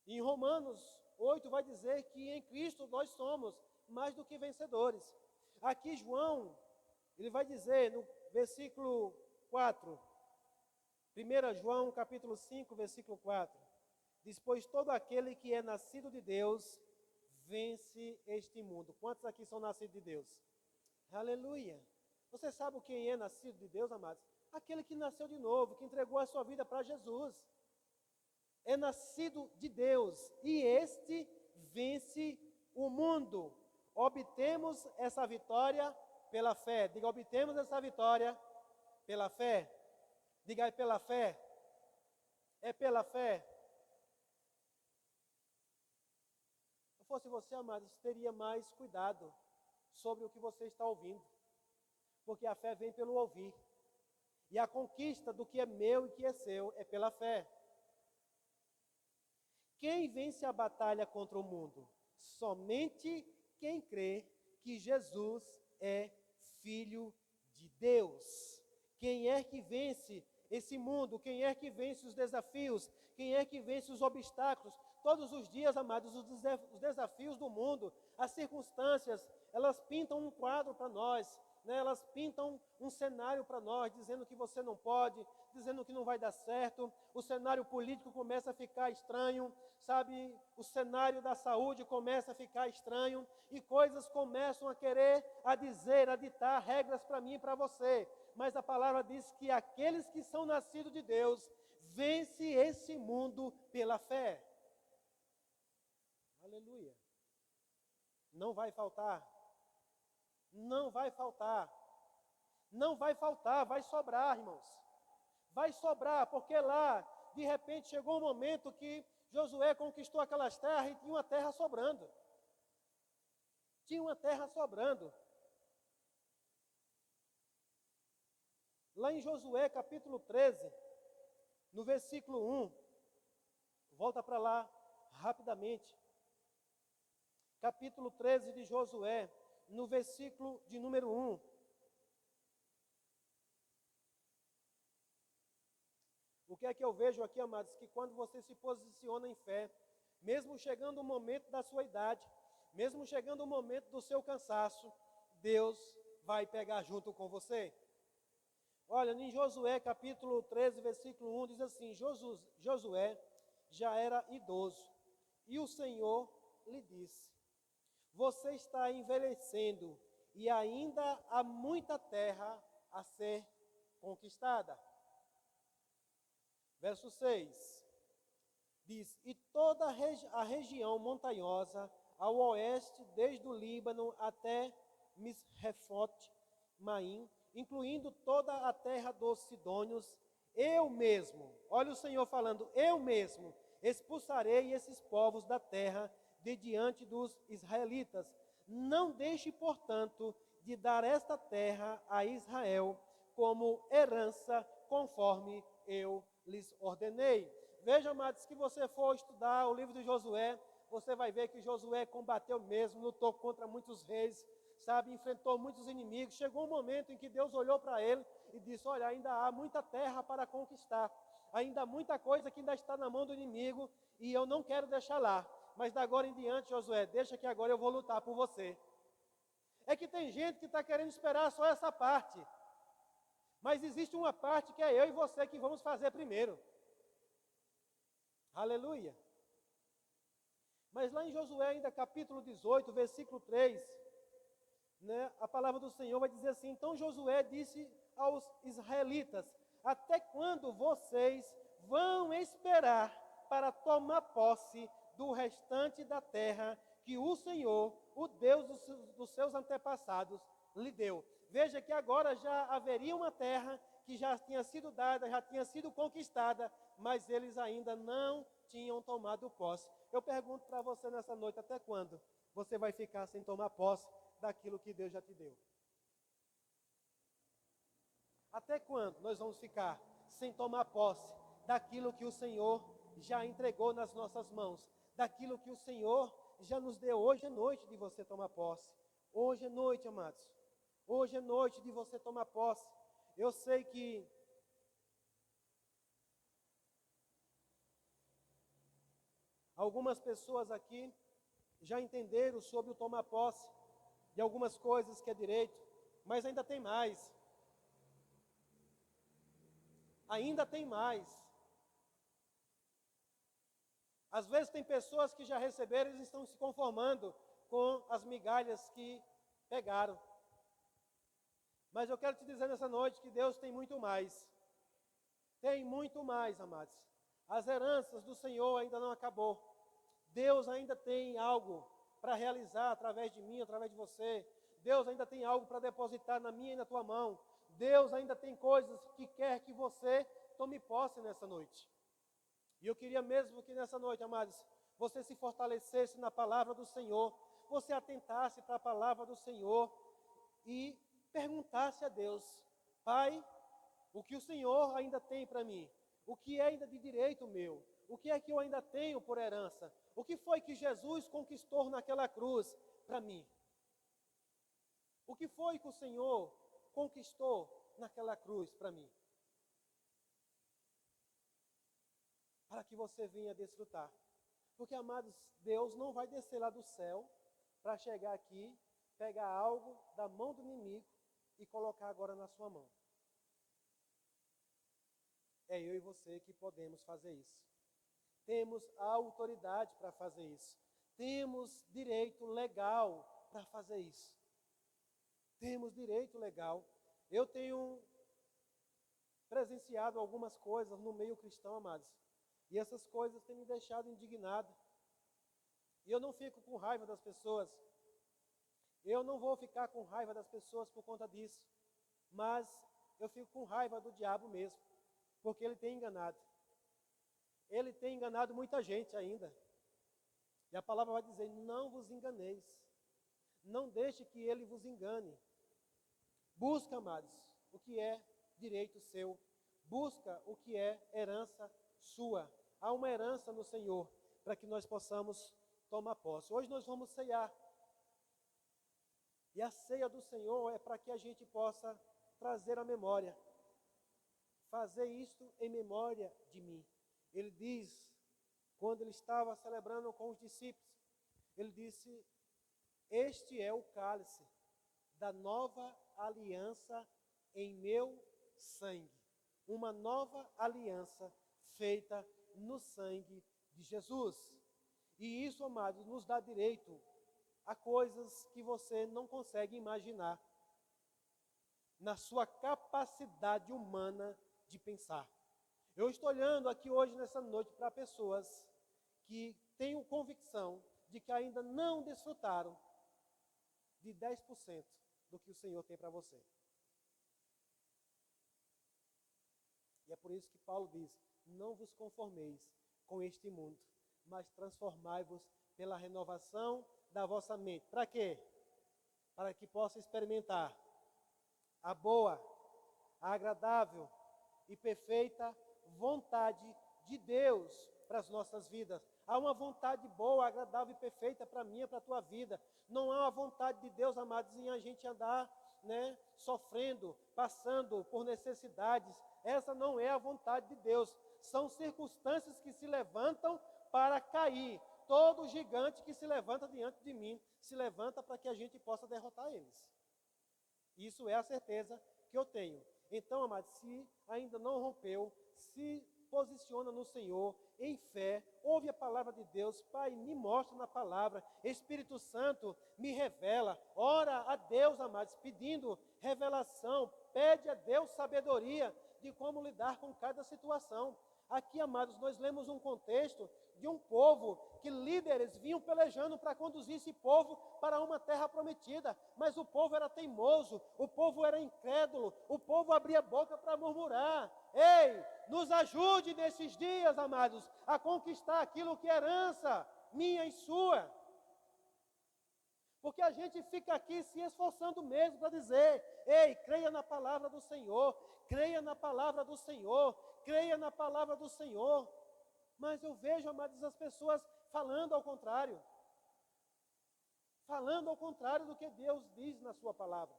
Em Romanos 8 vai dizer que em Cristo nós somos mais do que vencedores. Aqui João, ele vai dizer no versículo 4, 1 João capítulo 5, versículo 4, diz, pois todo aquele que é nascido de Deus vence este mundo. Quantos aqui são nascidos de Deus? Aleluia. Você sabe quem é nascido de Deus, amados? Aquele que nasceu de novo, que entregou a sua vida para Jesus. É nascido de Deus e este vence o mundo. Obtemos essa vitória pela fé. Diga, obtemos essa vitória pela fé. Diga, é pela fé. É pela fé. Se fosse você, amados, teria mais cuidado sobre o que você está ouvindo. Porque a fé vem pelo ouvir. E a conquista do que é meu e que é seu é pela fé. Quem vence a batalha contra o mundo? Somente quem crê que Jesus é Filho de Deus. Quem é que vence esse mundo? Quem é que vence os desafios? Quem é que vence os obstáculos? Todos os dias, amados, os desafios do mundo, as circunstâncias, elas pintam um quadro para nós, né? Elas pintam um cenário para nós, dizendo que você não pode, dizendo que não vai dar certo. O cenário político começa a ficar estranho, sabe? O cenário da saúde começa a ficar estranho e coisas começam a querer, a dizer, a ditar regras para mim e para você. Mas a palavra diz que aqueles que são nascidos de Deus vence esse mundo pela fé. Aleluia. Não vai faltar. Não vai faltar. Não vai faltar, vai sobrar, irmãos. Vai sobrar, porque lá, de repente, chegou um momento que Josué conquistou aquelas terras e tinha uma terra sobrando. Tinha uma terra sobrando. Lá em Josué, capítulo 13, no versículo 1, volta para lá rapidamente. Capítulo 13 de Josué, no versículo de número 1. O que é que eu vejo aqui, amados? Que quando você se posiciona em fé, mesmo chegando o momento da sua idade, mesmo chegando o momento do seu cansaço, Deus vai pegar junto com você. Olha, em Josué capítulo 13, versículo 1, diz assim: Josué já era idoso, e o Senhor lhe disse: você está envelhecendo, e ainda há muita terra a ser conquistada. Verso 6, diz: e toda a região montanhosa, ao oeste, desde o Líbano até Misrefote Maim, incluindo toda a terra dos Sidônios, eu mesmo, olha o Senhor falando, eu mesmo expulsarei esses povos da terra de diante dos israelitas. Não deixe, portanto, de dar esta terra a Israel como herança, conforme eu lhes ordenei. Veja, amados, que você for estudar o livro de Josué, você vai ver que Josué combateu mesmo, lutou contra muitos reis, sabe, enfrentou muitos inimigos. Chegou um momento em que Deus olhou para ele e disse: olha, ainda há muita terra para conquistar, ainda há muita coisa que ainda está na mão do inimigo, e eu não quero deixar lá, mas da agora em diante, Josué, deixa que agora eu vou lutar por você. É que tem gente que está querendo esperar só essa parte, mas existe uma parte que é eu e você que vamos fazer primeiro. Aleluia. Mas lá em Josué, ainda capítulo 18, versículo 3, a palavra do Senhor vai dizer assim: então Josué disse aos israelitas: até quando vocês vão esperar para tomar posse do restante da terra que o Senhor, o Deus dos seus antepassados, lhe deu? Veja que agora já haveria uma terra que já tinha sido dada, já tinha sido conquistada, mas eles ainda não tinham tomado posse. Eu pergunto para você nessa noite: até quando você vai ficar sem tomar posse daquilo que Deus já te deu? Até quando nós vamos ficar sem tomar posse daquilo que o Senhor já entregou nas nossas mãos, daquilo que o Senhor já nos deu? Hoje é noite de você tomar posse. Hoje é noite, amados. Hoje é noite de você tomar posse. Eu sei que algumas pessoas aqui já entenderam sobre o tomar posse de algumas coisas que é direito, mas ainda tem mais. Ainda tem mais. Às vezes tem pessoas que já receberam e estão se conformando com as migalhas que pegaram. Mas eu quero te dizer nessa noite que Deus tem muito mais. Tem muito mais, amados. As heranças do Senhor ainda não acabou. Deus ainda tem algo para realizar através de mim, através de você. Deus ainda tem algo para depositar na minha e na tua mão. Deus ainda tem coisas que quer que você tome posse nessa noite. E eu queria mesmo que nessa noite, amados, você se fortalecesse na palavra do Senhor, você atentasse para a palavra do Senhor e perguntasse a Deus: Pai, o que o Senhor ainda tem para mim? O que é ainda de direito meu? O que é que eu ainda tenho por herança? O que foi que Jesus conquistou naquela cruz para mim? O que foi que o Senhor conquistou naquela cruz para mim? Para que você venha desfrutar. Porque, amados, Deus não vai descer lá do céu para chegar aqui, pegar algo da mão do inimigo e colocar agora na sua mão. É eu e você que podemos fazer isso. Temos a autoridade para fazer isso. Temos direito legal para fazer isso. Temos direito legal. Eu tenho presenciado algumas coisas no meio cristão, amados. E essas coisas têm me deixado indignado. E eu não fico com raiva das pessoas. Eu não vou ficar com raiva das pessoas por conta disso. mas eu fico com raiva do diabo mesmo, porque ele tem enganado. Ele tem enganado muita gente ainda. E a palavra vai dizer, não vos enganeis. Não deixe que ele vos engane. Busca, amados, o que é direito seu. Busca o que é herança sua. Há uma herança no Senhor para que nós possamos tomar posse. Hoje nós vamos ceiar. E a ceia do Senhor é para que a gente possa trazer a memória. Fazer isto em memória de mim. Ele diz, quando ele estava celebrando com os discípulos, ele disse, este é o cálice da nova aliança em meu sangue. Uma nova aliança feita no sangue de Jesus. E isso, amados, nos dá direito a coisas que você não consegue imaginar na sua capacidade humana de pensar. Eu estou olhando aqui hoje, nessa noite, para pessoas que tenho convicção de que ainda não desfrutaram de 10% do que o Senhor tem para você. E é por isso que Paulo diz, não vos conformeis com este mundo, mas transformai-vos pela renovação da vossa mente. Para quê? Para que possa experimentar a boa, a agradável e perfeita vontade de Deus para as nossas vidas. Há uma vontade boa, agradável e perfeita para mim e para a tua vida. Não há uma vontade de Deus, amados, em a gente andar, sofrendo, passando por necessidades. Essa não é a vontade de Deus. São circunstâncias que se levantam para cair. Todo gigante que se levanta diante de mim, se levanta para que a gente possa derrotar eles. Isso é a certeza que eu tenho. Então, amados, se ainda não rompeu, se posiciona no Senhor, em fé, ouve a palavra de Deus. Pai, me mostra na palavra. Espírito Santo, me revela. Ora a Deus, amados, pedindo revelação. Pede a Deus sabedoria de como lidar com cada situação. Aqui, amados, nós lemos um contexto de um povo que líderes vinham pelejando para conduzir esse povo para uma terra prometida, mas o povo era teimoso, o povo era incrédulo, o povo abria a boca para murmurar. Ei, nos ajude nesses dias, amados, a conquistar aquilo que é herança minha e sua. Porque a gente fica aqui se esforçando mesmo para dizer, ei, creia na palavra do Senhor, creia na palavra do Senhor, creia na palavra do Senhor. Mas eu vejo, amados, as pessoas falando ao contrário. Falando ao contrário do que Deus diz na sua palavra.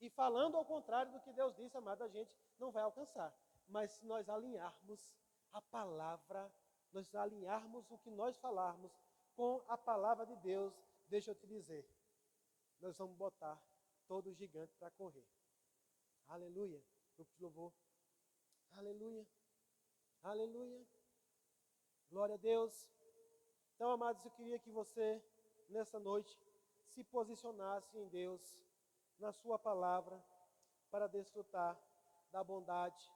E falando ao contrário do que Deus disse, amado, a gente não vai alcançar. Mas se nós alinharmos a palavra, nós alinharmos o que nós falarmos com a palavra de Deus, deixa eu te dizer, nós vamos botar todo gigante para correr. Aleluia. Grupo de louvor. Aleluia. Aleluia. Glória a Deus. Então, amados, eu queria que você, nessa noite, se posicionasse em Deus, na sua palavra, para desfrutar da bondade,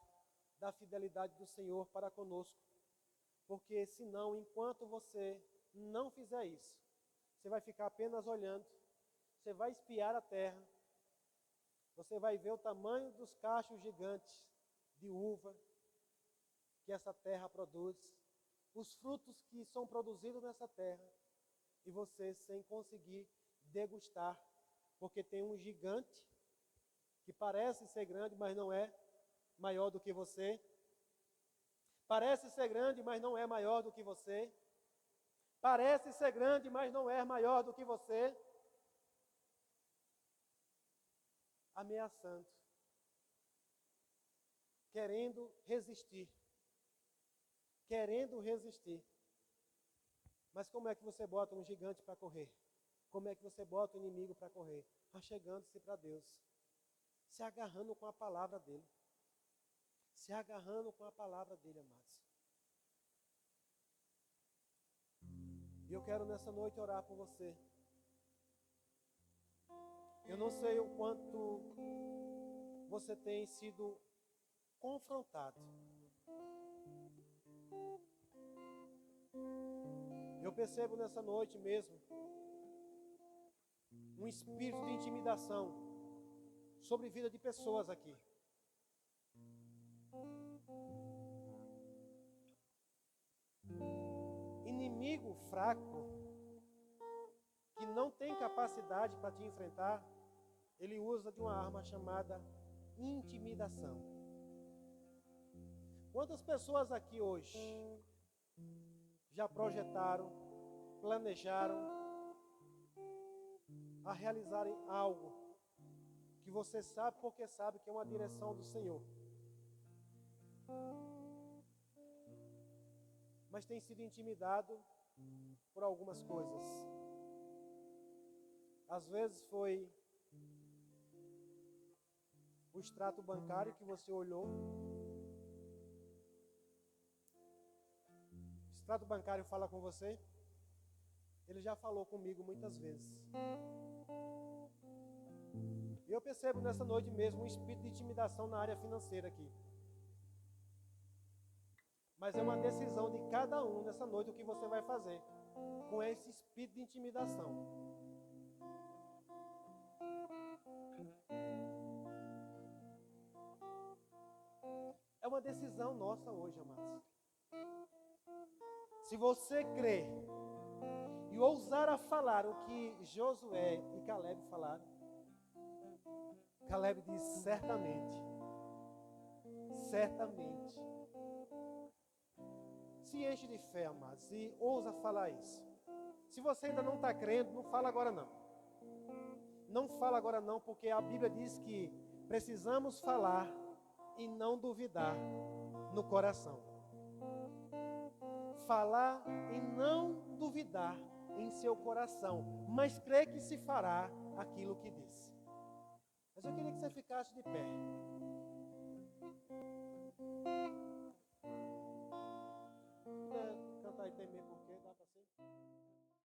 da fidelidade do Senhor para conosco. Porque, senão, enquanto você não fizer isso, você vai ficar apenas olhando, você vai espiar a terra, você vai ver o tamanho dos cachos gigantes de uva que essa terra produz, os frutos que são produzidos nessa terra, e você sem conseguir degustar, porque tem um gigante que parece ser grande, mas não é maior do que você. Parece ser grande, mas não é maior do que você. Parece ser grande, mas não é maior do que você. Ameaçando, querendo resistir. Mas como é que você bota um gigante para correr? Como é que você bota o inimigo para correr? Achegando-se para Deus, se agarrando com a palavra dele. Se agarrando com a palavra dele, amados. E eu quero nessa noite orar por você. Eu não sei o quanto você tem sido confrontado. Eu percebo nessa noite mesmo um espírito de intimidação sobre a vida de pessoas aqui. Inimigo fraco, que não tem capacidade para te enfrentar, ele usa de uma arma chamada intimidação. Quantas pessoas aqui hoje já projetaram, planejaram a realizarem algo que você sabe porque sabe que é uma direção do Senhor, mas tem sido intimidado por algumas coisas? Às vezes foi o extrato bancário que você olhou. O extrato bancário fala com você? Ele já falou comigo muitas vezes. E eu percebo nessa noite mesmo um espírito de intimidação na área financeira aqui. Mas é uma decisão de cada um nessa noite o que você vai fazer com esse espírito de intimidação. É uma decisão nossa hoje, amados. Se você crer e ousar a falar o que Josué e Caleb falaram, Caleb diz certamente, certamente. Se enche de fé, amados, e ousa falar isso. Se você ainda não está crendo, não fala agora não. Não fala agora não, porque a Bíblia diz que precisamos falar e não duvidar no coração. Falar e não duvidar em seu coração, mas crer que se fará aquilo que disse. Mas eu queria que você ficasse de pé. Cantar e temer, porque dá para ser?